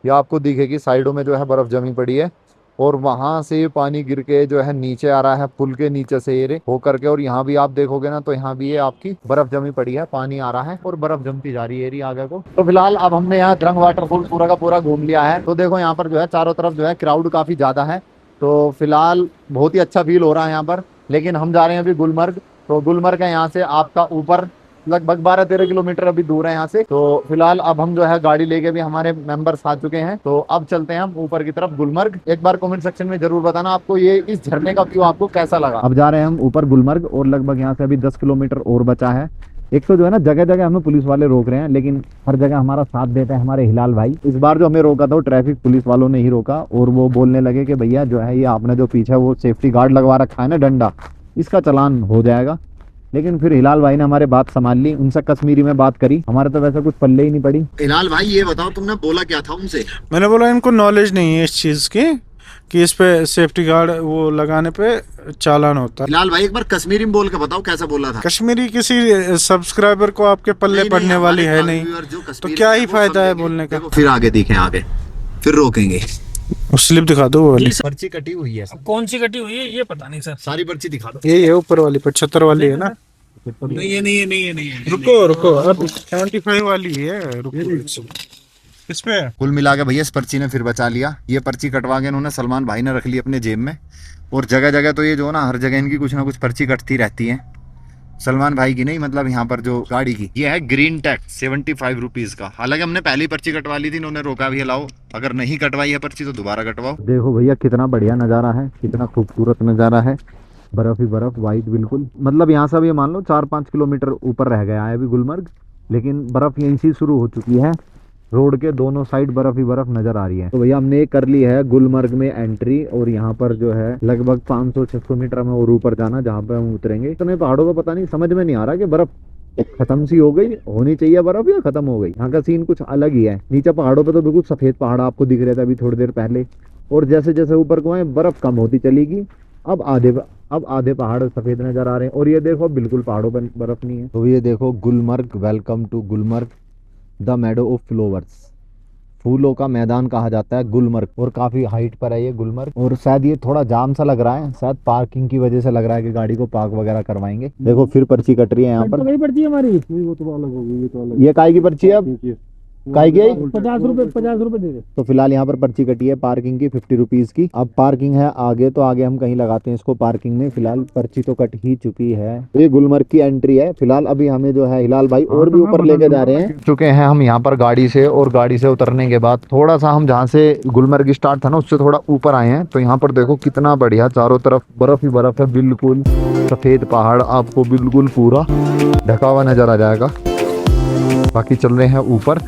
ये आपको दिखेगी साइडों में जो है बर्फ जमी पड़ी है, और वहां से पानी गिर के जो है नीचे आ रहा है पुल के नीचे से ये होकर के। और यहाँ भी आप देखोगे ना तो यहाँ भी ये आपकी बर्फ जमी पड़ी है, पानी आ रहा है और बर्फ जमती जा रही है एरिया आगे को। तो फिलहाल अब हमने यहाँ द्रंग वाटरफॉल पूरा का पूरा घूम लिया है। तो देखो यहाँ पर जो है चारों तरफ जो है क्राउड काफी ज्यादा है। तो फिलहाल बहुत ही अच्छा फील हो रहा है यहाँ पर। लेकिन हम जा रहे हैं अभी गुलमर्ग। तो गुलमर्ग है यहाँ से आपका ऊपर लगभग 12-13 किलोमीटर अभी दूर है यहाँ से। तो फिलहाल अब हम जो है गाड़ी लेके भी हमारे मेंबर्स आ चुके हैं। तो अब चलते हैं हम ऊपर की तरफ गुलमर्ग। एक बार कमेंट सेक्शन में जरूर बताना आपको ये इस झरने का व्यू आपको कैसा लगा। अब जा रहे हैं हम ऊपर गुलमर्ग और लगभग यहाँ से अभी 10 किलोमीटर और बचा है। एक तो जो है ना जगह जगह हमें पुलिस वाले रोक रहे हैं, लेकिन हर जगह हमारा साथ देते हैं हमारे हिलाल भाई। इस बार जो हमें रोका था वो ट्रैफिक पुलिस वालों ने ही रोका, और वो बोलने लगे कि भैया जो है ये आपने जो पीछे वो सेफ्टी गार्ड लगवा रखा है ना डंडा, इसका चालान हो जाएगा। लेकिन फिर हिलाल भाई ने हमारे बात संभाल ली, उनसे कश्मीरी में बात करी, हमारे तो वैसे कुछ पल्ले ही नहीं पड़ी। हिलाल भाई ये बताओ तुमने बोला क्या था उनसे? मैंने बोला इनको नॉलेज नहीं है इस चीज की कि इस पे सेफ्टी गार्ड वो लगाने पे चालान होता है। हिलाल भाई एक बार कश्मीरी में बोल के बताओ कैसा बोला था? कश्मीरी किसी सब्सक्राइबर को आपके पल्ले पड़ने वाली है नहीं, तो क्या ही फायदा है बोलने का। फिर आगे दिखे, आगे फिर रोकेंगे। स्लिप दिखा दो वो वाली। पर्ची कटी हुई है, कौन सी कटी हुई है ये पता नहीं सर। सारी पर्ची दिखा दो। यही है ऊपर वाली 75 वाली है ना, रुको रुको, अब 75 वाली है, रुको इस पे कुल मिला के भैया इस पर्ची ने फिर बचा लिया। ये पर्ची कटवा के इन्होंने सलमान भाई ने रख ली अपने जेब में। और जगह जगह तो ये जो ना, हर जगह इनकी कुछ ना कुछ पर्ची कटती रहती है। सलमान भाई की नहीं, मतलब यहाँ पर जो गाड़ी की, ये है ग्रीन टैक्स 75 रुपीज का। हालांकि हमने पहली पर्ची कटवा ली थी, इन्होंने रोका भी, लाओ अगर नहीं कटवाई है पर्ची तो दोबारा कटवाओ। देखो भैया कितना बढ़िया नज़ारा है, कितना खूबसूरत नज़ारा है। बर्फ ही बर्फ, वाइट बिल्कुल। मतलब यहाँ से अब ये मान लो 4-5 किलोमीटर ऊपर रह गया है अभी गुलमर्ग, लेकिन बर्फ यहीं से शुरू हो चुकी है। रोड के दोनों साइड बर्फ ही बर्फ नजर आ रही है। तो भैया हमने कर ली है गुलमर्ग में एंट्री, और यहाँ पर जो है लगभग 500-600 मीटर में और ऊपर जाना, जहाँ पे हम उतरेंगे। तो पहाड़ों पर पता नहीं, समझ में नहीं आ रहा कि बर्फ खत्म सी हो गई, होनी चाहिए बर्फ, या खत्म हो गई। यहाँ का सीन कुछ अलग ही है। नीचे पहाड़ों पे तो बिल्कुल सफेद पहाड़ आपको दिख रहे थे अभी थोड़ी देर पहले, और जैसे जैसे ऊपर को आए बर्फ कम होती चलेगी। अब आधे पहाड़ सफेद नजर आ रहे हैं, और ये देखो बिल्कुल पहाड़ों पर बर्फ नहीं है। तो ये देखो Gulmarg, welcome to Gulmarg the meadow of flowers, फूलों का मैदान कहा जाता है गुलमर्ग। और काफी हाइट पर है ये गुलमर्ग, और शायद ये थोड़ा जाम सा लग रहा है, शायद पार्किंग की वजह से लग रहा है कि गाड़ी को पार्क वगैरह करवाएंगे। देखो फिर पर्ची कट रही है यहाँ पर। पर्ची हमारी वो तो अलग होगी, ये तो अलग। ये काय की पर्ची है अब? काय की? 50 रुपए दे दे। तो फिलहाल यहाँ पर पर्ची कटी है पार्किंग की 50 रुपीज की। अब पार्किंग है आगे, तो आगे हम कहीं लगाते हैं इसको पार्किंग में। फिलहाल पर्ची तो कट ही चुकी है। तो ये गुलमर्ग की एंट्री है। फिलहाल अभी हमें जो है हिलाल भाई और भी ऊपर लेके जा रहे हैं। चुके हैं हम यहाँ पर गाड़ी से, और गाड़ी से उतरने के बाद थोड़ा सा हम जहाँ से गुलमर्ग स्टार्ट था ना, उससे थोड़ा ऊपर आए हैं। तो यहाँ पर देखो कितना बढ़िया, चारों तरफ बर्फ ही बर्फ है, बिल्कुल सफेद पहाड़ आपको बिल्कुल पूरा ढका हुआ नजर आ जाएगा। बाकी चल रहे हैं ऊपर।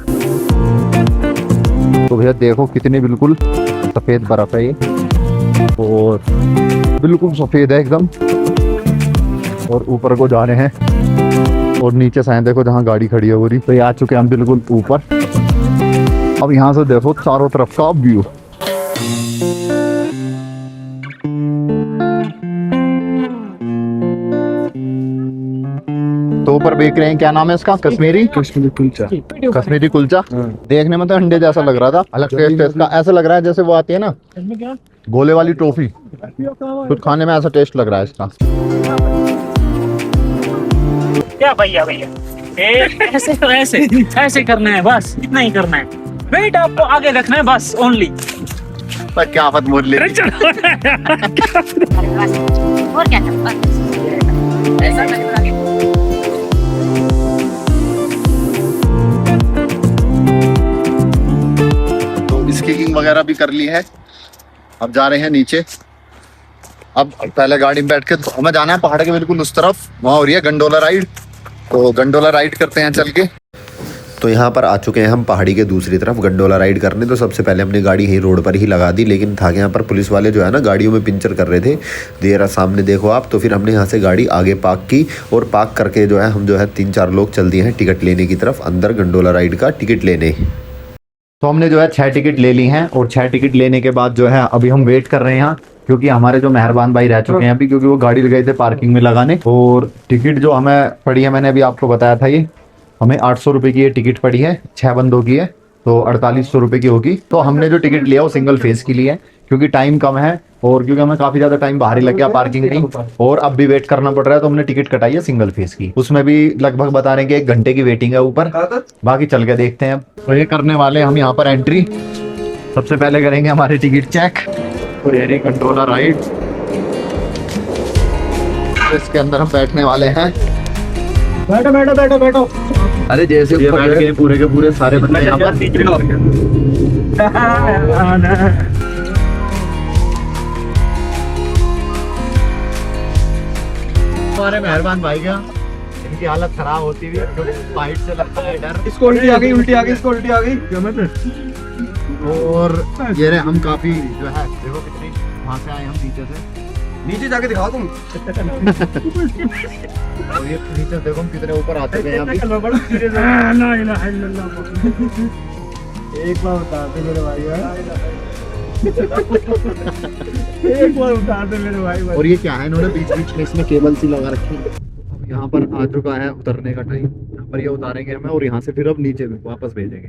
तो भैया देखो कितनी बिल्कुल सफेद बर्फ है ये, और बिल्कुल सफेद है एकदम। और ऊपर को जा रहे हैं, और नीचे से देखो जहाँ गाड़ी खड़ी है पूरी। तो ये आ चुके हैं हम बिल्कुल ऊपर। अब यहाँ से देखो चारों तरफ का व्यू। तो ऊपर बेच रहे हैं, क्या नाम है इसका? कश्मीरी कुलचा। कश्मीरी कुलचा। देखने में तो अंडे जैसा लग रहा था, अलग टेस्ट है इसका। ऐसा लग रहा है जैसे वो आती है ना गोले वाली टॉफी, कुछ खाने में ऐसा टेस्ट लग रहा है इसका। क्या भैया ऐसे तो ऐसे करना है, बस इतना ही करना है। वेट आपको आगे रखना है बस, ओनली। पर क्या बात बोल ले। और क्या स्कीइंग वगैरह भी कर ली है। अब जा रहे हैं नीचे। अब पहले गाड़ी में बैठ के हमें जाना है पहाड़ के बिल्कुल उस तरफ, वहाँ हो रही है गंडोला राइड। तो गंडोला राइड करते हैं चल के। तो यहाँ पर आ चुके हैं हम पहाड़ी के दूसरी तरफ गंडोला राइड करने। तो सबसे पहले हमने गाड़ी यहीं रोड पर ही लगा दी, लेकिन था कि यहाँ पर पुलिस वाले जो है ना गाड़ियों में पिंचर कर रहे थे। देर सामने देखो आप। तो फिर हमने यहाँ से गाड़ी आगे पार्क की, और पार्क करके जो है हम जो है 3-4 लोग चल दिए हैं टिकट लेने की तरफ, अंदर गंडोला राइड का टिकट लेने। तो हमने जो है 6 टिकट ले ली हैं, और 6 टिकट लेने के बाद जो है अभी हम वेट कर रहे हैं यहाँ, क्योंकि हमारे जो मेहरबान भाई रह चुके हैं अभी, क्योंकि वो गाड़ी लगाई थे पार्किंग में लगाने। और टिकट जो हमें पड़ी है, मैंने अभी आपको बताया था, ये हमें 800 रुपये की ये टिकट पड़ी है। 6 बंदों की है, तो 4800 रुपये की होगी। तो हमने जो टिकट लिया वो सिंगल फेस की लिए है, क्योंकि टाइम कम है, और क्योंकि हमें काफी ज्यादा टाइम बाहर ही लग गया पार्किंग में, और अब भी वेट करना पड़ रहा है। तो हमने टिकट कटाई है सिंगल फेस की। उसमें भी लगभग बता रहे हैं कि 1 घंटे की वेटिंग है ऊपर। बाकी चल के देखते हैं। तो ये करने वाले हम यहाँ पर एंट्री। सबसे पहले करेंगे हमारे टिकट चेक, और ये कंट्रोलर राइड। इसके अंदर हम बैठने वाले हैं। बैठो बैठो बैठो बैठो। अरे जैसे बैठ गए पूरे के पूरे सारे बंदे यहाँ पर। हमारे मेहरबान भाई का इनकी हालत खराब होती हुई फाइट से लगता है डर। इसको उल्टी आ गई, उल्टी आ गई, इसको उल्टी आ गई। और ये रहे हम काफी जो है, देखो कितनी वहां से आए हम नीचे से। नीचे जाके दिखाओ तुम। और ये नीचे देखो हम कितने ऊपर आते गए अभी। एक बार बता दे मेरे भाई, एक बार बता दे मेरे भाई। और ये क्या है, इन्होंने बीच बीच में इसमें केबल सी लगा रखी है। अब यहाँ पर आ चुका है उतरने का टाइम। यहाँ पर ये उतारेंगे हमें, और यहाँ से फिर अब नीचे वापस भेजेंगे।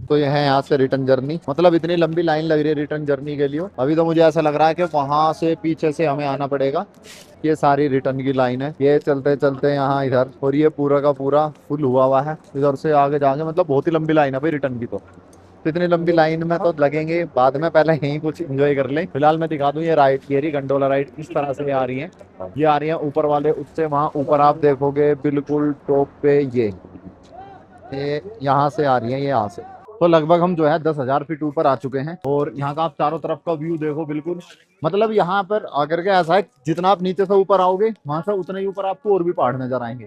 तो ये है यहाँ से रिटर्न जर्नी। मतलब इतनी लंबी लाइन लग रही है रिटर्न जर्नी के लिए। अभी तो मुझे ऐसा लग रहा है कि वहां से पीछे से हमें आना पड़ेगा, ये सारी रिटर्न की लाइन है, ये चलते चलते यहाँ इधर, और ये पूरा का पूरा फुल हुआ है। इधर से आगे जाके मतलब बहुत ही लंबी लाइन है भाई रिटर्न की। तो इतनी लंबी लाइन में तो लगेंगे बाद में, पहले यहीं कुछ एंजॉय कर लें। फिलहाल मैं दिखा दूं ये राइड की रही गंडोला राइड किस तरह से आ रही है। ये आ रही है ऊपर वाले उससे, वहाँ ऊपर आप देखोगे बिल्कुल टॉप पे ये यहाँ से आ रही है, ये यहाँ से। तो लगभग हम जो है 10,000 फीट ऊपर आ चुके हैं, और यहाँ का आप चारों तरफ का व्यू देखो बिल्कुल, मतलब यहाँ पर आकर के ऐसा है जितना आप नीचे से ऊपर आओगे वहां से उतना ही ऊपर आपको और भी पहाड़ नजर आएंगे।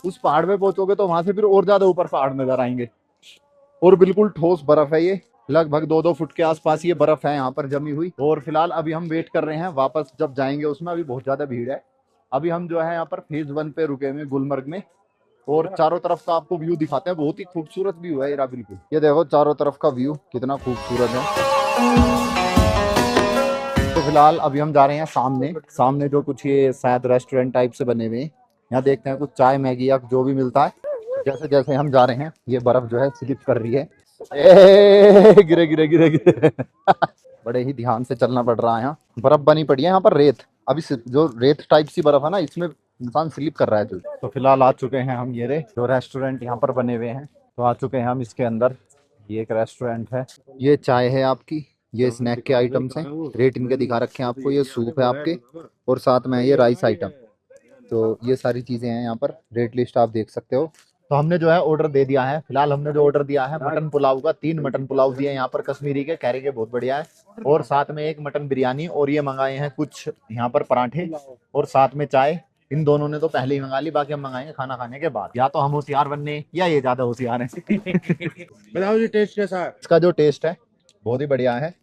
उस पहाड़ पे पहुंचोगे तो वहां से फिर और ज्यादा ऊपर पहाड़ नजर आएंगे, और बिल्कुल ठोस बर्फ है ये, लगभग 2-2 फुट के आसपास ये बर्फ है यहाँ पर जमी हुई। और फिलहाल अभी हम वेट कर रहे हैं वापस जब जाएंगे उसमें, अभी बहुत ज्यादा भीड़ है। अभी हम जो है यहाँ पर फेज 1 पे रुके हुए गुलमर्ग में, और चारों तरफ का आपको व्यू दिखाते हैं। बहुत ही खूबसूरत व्यू है ये बिल्कुल, ये देखो चारों तरफ का व्यू कितना खूबसूरत है। तो फिलहाल अभी हम जा रहे हैं सामने जो कुछ ये शायद रेस्टोरेंट टाइप से बने हुए हैं, यहाँ देखते हैं कुछ चाय मैगी या जो भी मिलता है। जैसे जैसे हम जा रहे हैं ये बर्फ जो है स्लिप कर रही है, गिरे गिरे गिरे गिरे बड़े ही ध्यान से चलना पड़ रहा है। यहाँ बर्फ बनी पड़ी है, यहाँ पर रेत, अभी जो रेत टाइप सी बर्फ है ना, इसमें इंसान स्लिप कर रहा है। तो फिलहाल आ चुके हैं हम ये जो रेस्टोरेंट यहाँ पर बने हुए हैं, तो आ चुके हैं हम इसके अंदर। ये एक रेस्टोरेंट है, ये चाय है आपकी, ये स्नैक के आइटम्स हैं, रेट इनके दिखा रखे हैं आपको। ये सूप है आपके, और साथ में ये राइस आइटम। तो ये सारी चीज़ें हैं यहाँ पर, रेट लिस्ट आप देख सकते हो। तो हमने जो है ऑर्डर दे दिया है। फिलहाल हमने जो ऑर्डर दिया है मटन पुलाव का, 3 मटन पुलाव दिए यहाँ पर कश्मीरी के, कैरी के, बहुत बढ़िया है। और साथ में एक मटन बिरयानी, और ये मंगाए हैं कुछ यहाँ पर पराठे, और साथ में चाय। इन दोनों ने तो पहले ही मंगा ली, बाकी हम मंगाएंगे खाना खाने के बाद। या तो हम होशियार बनने या ये ज्यादा होशियार हैं। बताओ जी टेस्ट कैसा है? इसका जो टेस्ट है बहुत ही बढ़िया है।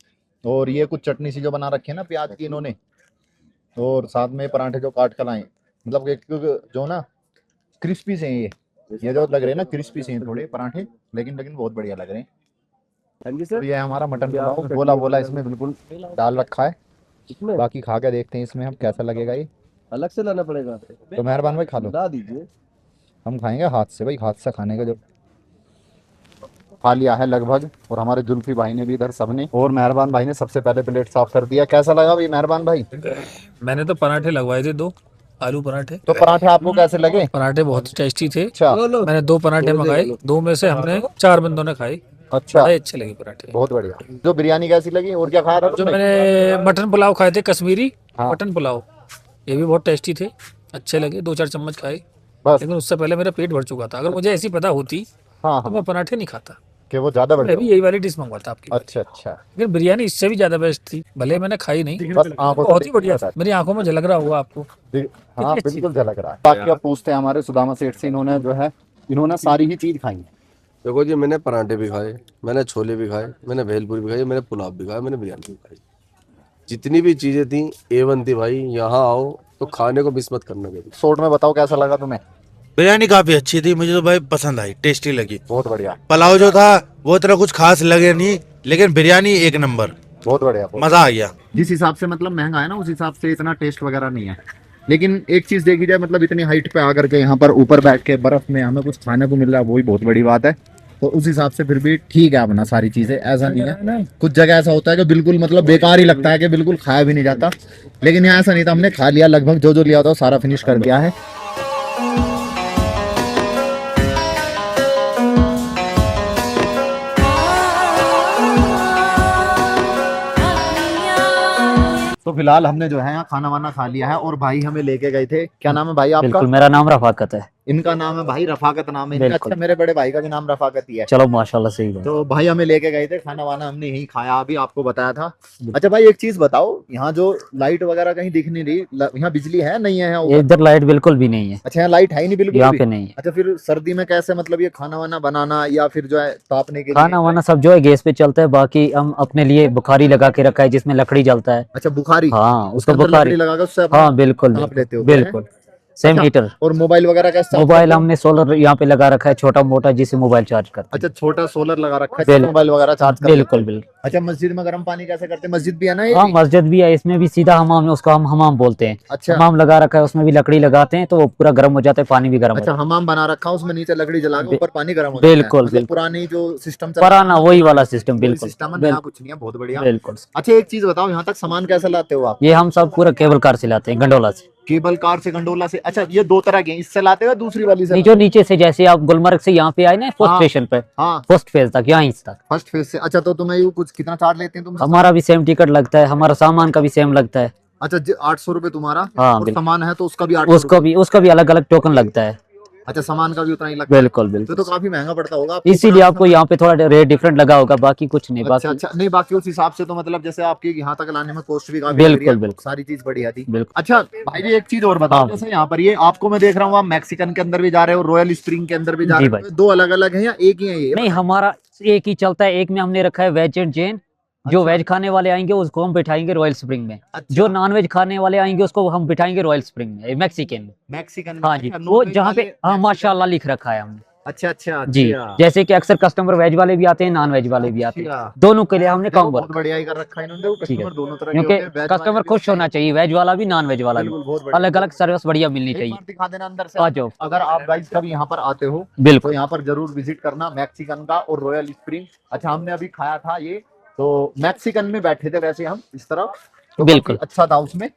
और ये कुछ चटनी सी जो बना रखी है ना प्याज की इन्होंने, और साथ में पराठे जो काट कर लाए, मतलब जो ना क्रिस्पी से हैं ये जो लग रहे हैं ना, क्रिस्पी से हैं थोड़े पराठे, लेकिन बहुत बढ़िया लग रहे हैं। तो ये हमारा मटन पुलाव बोला इसमें बिल्कुल डाल रखा है। बाकी खा के देखते हैं इसमें हम कैसा लगेगा। ये अलग से लाना पड़ेगा, तो मेहरबान भाई खा लो। ला दीजिए, हम खाएंगे हाथ से भाई, हाथ से खाने का जो खा लिया है लगभग। और हमारे जुल्फी भाई ने भी इधर सबने, और मेहरबान भाई ने सबसे पहले प्लेट साफ कर दिया। कैसा लगा भाई मेहरबान भाई? मैंने तो पराठे लगवाए थे 2 आलू पराठे। तो पराठे आपको कैसे लगे? पराठे बहुत टेस्टी थे। अच्छा, मैंने 2 पराठे मंगाए, 2 में से हमने 4 बंदों ने खाए। अच्छा, बड़े अच्छे लगे पराठे, बहुत बढ़िया। जो बिरयानी कैसी लगी, और क्या खाया था जो मैंने मटन पुलाव खाए थे कश्मीरी, हाँ। मटन पुलाव, ये भी बहुत टेस्टी थे, अच्छे लगे। 2-4 चम्मच खाए, बस। लेकिन उससे पहले मेरा पेट भर चुका था। अगर मुझे ऐसी पता होती हाँ, तो मैं पराठे नहीं खाता, कि वो ज्यादा मैं बढ़िया। भी यही वाली डिश मंगवाता आपकी। अच्छा अच्छा, लेकिन बिरयानी इससे भी ज्यादा बेस्ट थी, भले मैंने खाई नहीं, बस आंखों से बहुत ही बढ़िया था। मेरी आंखों में झलक रहा होगा आपको। हाँ बिल्कुल झलक रहा है। बाकी आप पूछते हैं हमारे सुदामा सेठ से, इन्होंने जो है इन्होंने सारी ही चीज खाई है। देखो जी, मैंने पराठे भी खाए, मैंने छोले भी खाए, मैंने भेलपुरी भी खाई, मैंने पुलाव भी खाया, मैंने बिरयानी भी खाई। जितनी भी चीजें थी A1 थी भाई। यहाँ आओ तो खाने को मिस मत करना कभी। शॉर्ट में बताओ कैसा लगा तुम्हें? बिरयानी काफी अच्छी थी, मुझे तो भाई पसंद आई, टेस्टी लगी। बहुत बढ़िया। पुलाव जो था वो इतना कुछ खास लगे नहीं, लेकिन बिरयानी एक नंबर, बहुत बढ़िया, मजा आ गया। जिस हिसाब से मतलब महंगा है ना, उस हिसाब से इतना टेस्ट वगैरह नहीं है। लेकिन एक चीज देखी जाए, मतलब इतनी हाइट पे आकर के यहाँ पर ऊपर बैठ के बर्फ में हमें कुछ खाने को मिल रहा है, वो ही बहुत बड़ी बात है। तो उस हिसाब से फिर भी ठीक है अपना, सारी चीजें ऐसा नहीं है। कुछ जगह ऐसा होता है कि बिल्कुल मतलब बेकार ही लगता है, कि बिल्कुल खाया भी नहीं जाता। लेकिन यहाँ ऐसा नहीं था, हमने खा लिया, लगभग जो जो लिया था सारा फिनिश कर दिया है। तो फिलहाल हमने जो है यहाँ खाना वाना खा लिया है, और भाई हमें लेके गए थे। क्या नाम है भाई आपका? बिल्कुल, मेरा नाम रफाकत है। इनका नाम है भाई रफाकत, नाम है इनका। बिल्कुल। अच्छा, मेरे बड़े भाई का भी नाम रफाकत ही है। चलो माशाल्लाह, सही है। तो भाई हमें लेके गए थे, खाना वाना हमने यहीं खाया, अभी आपको बताया था। अच्छा भाई एक चीज बताओ, यहाँ जो लाइट वगैरह कहीं दिख नहीं रही, यहाँ बिजली है नहीं है? यहाँ ऊपर? इधर लाइट बिल्कुल भी नहीं है। अच्छा, यहाँ लाइट है ही नहीं बिल्कुल यहाँ भी? पे नहीं है। अच्छा, फिर सर्दी में कैसे मतलब ये खाना वाना बनाना, या फिर जो है तापने के लिए? खाना वाना सब जो है गैस पे चलता है, बाकी हम अपने लिए बुखारी लगा के रखा है जिसमें लकड़ी जलता है। अच्छा, बुखारी? हाँ, उसको उसके अंदर बुखारी लकड़ी लगा कर उससे हाँ बिल्कुल ताप लेते हो? बिल्कुल, सेम अच्छा, हीटर। और मोबाइल वगैरह कैसा? मोबाइल हमने सोलर यहाँ पे लगा रखा है, छोटा मोटा, जिससे मोबाइल चार्ज करते अच्छा, छोटा सोलर लगा रखा है, बिल्कुल। मोबाइल वगैरह चार्ज कर बिल्कुल बिल्कुल। अच्छा, मस्जिद में गर्म पानी कैसे करते हैं? मस्जिद भी है ना ये हाँ भी? मस्जिद भी है, इसमें भी सीधा हमाम है, उसको हम हमाम बोलते हैं। अच्छा हमाम लगा रखा है, उसमें भी लकड़ी लगाते हैं तो वो पूरा गर्म हो जाता है, पानी भी गर्म हो अच्छा, जाता हमाम बना रखा है, उसमें नीचे लकड़ी जला के बि- ऊपर पानी गर्म हो जाता है। बिल्कुल, मतलब बिल्कुल। पुरानी जो सिस्टम है। पुराना वही वाला सिस्टम, वही बिल्कुल सिस्टम है, नया बिल्कुल कुछ नहीं है। बहुत बढ़िया। बिल्कुल। अच्छा, एक चीज बताओ, यहाँ तक सामान कैसे लाते हो आप? ये हम सब पूरा केबल कार से लाते हैं, गंडोला से। केबल कार से, गंडोला से? अच्छा, ये दो तरह के हैं, इससे लाते हो या दूसरी वाली से? नहीं, जो नीचे से जैसे आप गुलमर्ग से यहाँ पे आए ना फर्स्ट हाँ। स्टेशन पे, हाँ, फर्स्ट फेज तक, यहाँ तक फर्स्ट फेज से। अच्छा, तो तुम्हें ये कुछ कितना चार्ज लेते हैं तुम? हमारा भी सेम टिकट लगता है, हमारा सामान का भी सेम लगता है। अच्छा, 800 रुपए तुम्हारा, हाँ, और बिल्कुल। सामान है तो उसका भी 800 उसका भी अलग अलग टोकन लगता है। अच्छा, सामान का भी उतना ही लगता है? बिल्कुल तो बिल्कुल। काफी महंगा पड़ता होगा आपको। इसीलिए आपको यहाँ पे थोड़ा रेट डिफरेंट लगा होगा, बाकी कुछ नहीं। अच्छा बाकी अच्छा, नहीं बाकी उस हिसाब से तो मतलब जैसे आपकी यहाँ तक लाने में कॉस्ट भी काफी बिल्कुल, लग रही है, बिल्कुल। सारी चीज बढ़िया थी। बिल्कुल। अच्छा भाई जी, एक चीज और बताओ, हाँ। जैसे यहाँ पर ये आपको मैं देख रहा हूँ, आप मैक्सिकन के अंदर भी जा रहे हो, रॉयल स्प्रिंग के अंदर भी जा जी रहे हो, दो अलग अलग है या एक ही है ये? नहीं, हमारा एक ही चलता है। एक में हमने रखा है वेज एंड जैन। जो अच्छा। वेज खाने वाले आएंगे उसको हम बिठाएंगे रॉयल स्प्रिंग में। अच्छा। जो नॉन वेज खाने वाले आएंगे उसको हम बिठाएंगे रॉयल स्प्रिंग में, मैक्सिकन में। मैक्सिकन हाँ जी, वो जहाँ पे हाँ माशाल्लाह लिख रखा है हमने। अच्छा अच्छा जी, जैसे कि अक्सर कस्टमर वेज वाले भी आते हैं, नॉन वेज वाले भी आते हैं, दोनों के लिए हमने कम बहुत बढ़िया ही कर रखा है इन्होंने, वो ठीक है। कस्टमर दोनों तरह के क्योंकि होते हैं, veg कस्टमर वाले भी खुश होते हैं। होना चाहिए, वेज वाला भी नॉन वेज वाला भी, बिल्कुल, बहुत बढ़िया। अलग अलग सर्विस बढ़िया मिलनी एक चाहिए। बार दिखा देना अंदर से। आ जाओ। अगर आप गाइस कभी यहाँ पर आते हो तो बिल्कुल यहाँ पर जरूर विजिट करना, मैक्सिकन का और रॉयल स्प्रिंग। अच्छा, हमने अभी खाया था ये, तो मैक्सिकन में बैठे थे वैसे हम इस तरफ, तो बिल्कुल। काफी अच्छा था उसमें,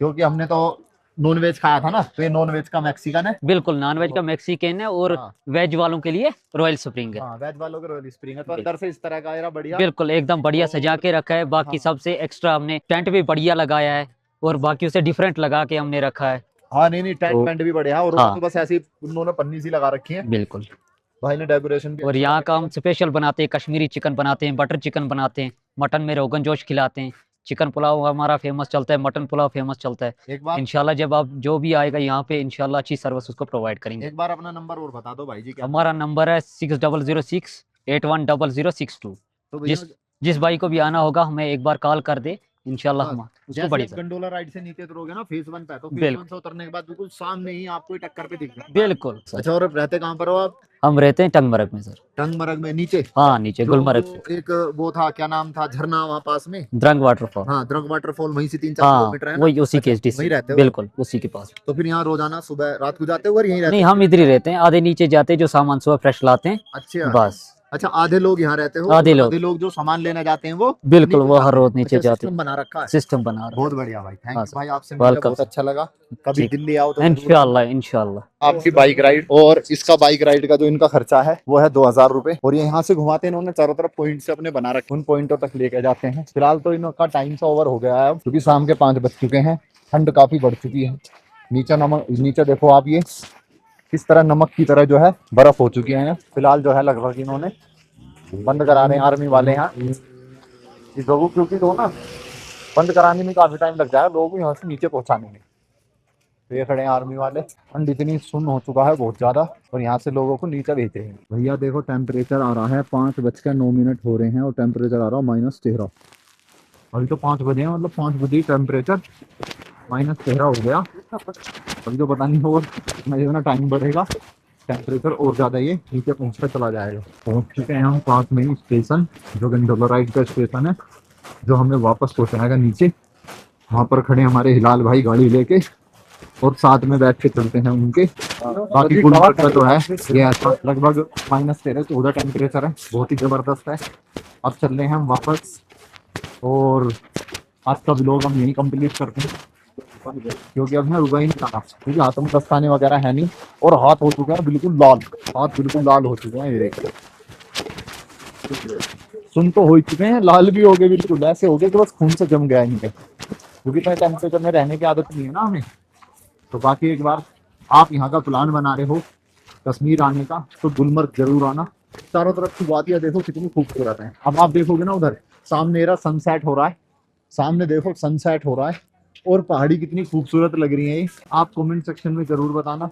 क्योंकि हमने तो नॉन वेज खाया था ना, तो ये नॉन वेज का मैक्सिकन है। बिल्कुल, नॉन वेज का मैक्सिकन है और हाँ। वेज वालों के लिए रॉयल स्प्रिंग है। हाँ, वेज वालों के रॉयल स्प्रिंग है, तो अंदर से इस तरह का era बढ़िया। बिल्कुल एकदम बढ़िया सजा के रखा है। बाकी हाँ। सबसे एक्स्ट्रा हमने टेंट भी बढ़िया लगाया है और बाकी उसे डिफरेंट लगा के हमने रखा है। हाँ, नहीं नहीं, टेंट तो- पेंट भी बढ़िया, और हाँ। तो बस ऐसी उन्होंने पन्नी सी लगा रखी है, बिल्कुल। भाई ने डेकोरेशन भी और अच्छा यहाँ का किया। हम स्पेशल बनाते हैं, कश्मीरी चिकन बनाते हैं, बटर चिकन बनाते हैं, मटन में रोगन जोश खिलाते हैं, चिकन पुलाव हमारा फेमस चलता है, मटन पुलाव फेमस चलता है। एक बार इंशाल्लाह जब आप जो भी आएगा यहाँ पे इंशाल्लाह अच्छी सर्विस उसको प्रोवाइड करेंगे। एक बार अपना नंबर और बता दो भाई जी, क्या? हमारा नंबर है 6006810062। तो भैया, जिस भाई को भी आना होगा हमें एक बार कॉल कर दे, इंशाल्लाह हम उसको जैसे बड़ी आप गंडोला राइड से नीचे उतरोगे ना फेज 1 पे, तो फेज बिल्कुल। 1 से उतरने के बाद बिल्कुल सामने ही आपको ये टक्कर पे दिख जाएगा। बिल्कुल। अच्छा, और रहते कहाँ पर हो आप? हम रहते हैं टंगमरग में सर। टंगमरग में नीचे? हाँ नीचे जो गुलमर्ग से। एक वो था, क्या नाम था, झरना वहाँ पास में? द्रंग वाटरफॉल। हाँ, द्रंग वाटरफॉल, वहीं से 3-4 हाँ किलोमीटर है ना? वही उसी के अच्छा, डिस्ट्रिक्ट वहीं रहते हो? बिल्कुल उसी के पास। तो फिर यहाँ रोजाना सुबह रात को जाते हो और यहीं रहते नहीं, हो? हम इधर ही रहते हैं, आधे नीचे जाते हैं, जो सामान सुबह फ्रेश लाते हैं अच्छा बस। अच्छा, आधे लोग यहाँ रहते हो? आधे लोग। आधे लोग जो सामान लेने जाते हैं वो बिल्कुल, नीचे वो हर जाते रोज हैं। नीचे अच्छा, जाते सिस्टम बना रखा है। सिस्टम बना रहे बहुत बढ़िया भाई, थैंक हाँ यू भाई, आपसे वेलकम। मिलकर बहुत अच्छा लगा। कभी ठीक। दिल्ली आओ तो जरूर इंशाल्लाह इंशाल्लाह। आपकी बाइक राइड और इसका बाइक राइड का जो इनका खर्चा है वो है 2000 रुपए, और ये यहाँ से घुमाते हैं, इन्होंने चारों तरफ पॉइंट से अपने बना रखे, उन पॉइंटों तक लेके जाते हैं। फिलहाल तो इनका टाइम सा ओवर हो गया है अब, क्योंकि शाम के 5 बज चुके हैं, ठंड काफी बढ़ चुकी है। नीचे देखो आप, ये किस तरह नमक की तरह जो है बर्फ हो चुकी है। फिलहाल जो है लगभग इन्होंने बंद करा रहे हैं आर्मी वाले यहाँ इस जगह, क्योंकि तो ना बंद कराने में काफी टाइम लग जाएगा लोगों को यहाँ से नीचे पहुंचाने में। तो ये खड़े हैं आर्मी वाले। ठंड इतनी सुन हो चुका है बहुत ज्यादा, और यहाँ से लोगों को नीचे भेज रहे हैं। भैया देखो, टेम्परेचर आ रहा है 5:09 हो रहे हैं और टेम्परेचर आ रहा है -13। अभी तो 5 बजे हैं, मतलब 5 बजे टेम्परेचर -13 हो गया। अभी तो पता नहीं होगा कितना टाइम बढ़ेगा, टेम्परेचर और ज्यादा ये नीचे पहुंचता चला जाएगा। पहुंच चुके हैं हम पास में ही स्टेशन, जो गंडोला राइड का स्टेशन है, जो हमें वापस पहुंचाएगा नीचे। वहाँ पर खड़े हमारे हिलाल भाई गाड़ी लेके, और साथ में बैठ के चलते हैं उनके। बाकी गुलमर्ग का तो है ये ऐसा लगभग -13-14 टेम्परेचर है, बहुत ही जबरदस्त है। अब चल रहे हैं हम वापस, और आज का व्लॉग हम यहीं कंप्लीट करते हैं, क्योंकि अब मैं रुका ही नहीं था, क्योंकि हाथों में दस्ताने वगैरह है नहीं, और हाथ हो चुके हैं बिल्कुल लाल, हाथ बिल्कुल लाल हो चुके हैं। ये देखिए, सुन तो हो चुके हैं, लाल भी हो गए, बिल्कुल ऐसे हो गए कि बस खून से जम गया इनके, क्योंकि इतने टेम्परेचर में रहने की आदत नहीं है ना हमें। तो बाकी एक बार आप यहाँ का प्लान बना रहे हो कश्मीर आने का, तो गुलमर्ग जरूर आना। चारों तरफ की वादियाँ देखो कितनी खूबसूरत है। अब आप देखोगे ना उधर सामने सनसेट हो रहा है, सामने देखो सनसेट हो रहा है, और पहाड़ी कितनी खूबसूरत लग रही है ये। आप कमेंट सेक्शन में जरूर बताना।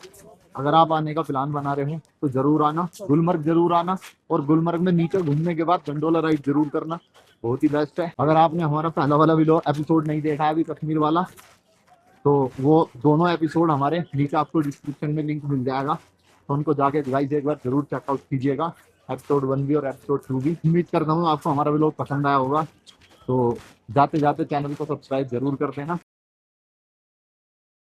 अगर आप आने का प्लान बना रहे हो तो जरूर आना, गुलमर्ग जरूर आना, और गुलमर्ग में नीचे घूमने के बाद गंडोला राइड जरूर करना, बहुत ही बेस्ट है। अगर आपने हमारा पहला वाला एपिसोड नहीं देखा है अभी कश्मीर वाला, तो वो दोनों एपिसोड हमारे नीचे आपको डिस्क्रिप्शन में लिंक मिल जाएगा, तो उनको जाके गाइस एक बार जरूर चेकआउट कीजिएगा। एपिसोड 1 भी और एपिसोड 2 भी। उम्मीद करता हूँ आपको हमारा व्लॉग पसंद आया होगा, तो जाते जाते चैनल को सब्सक्राइब जरूर कर देना।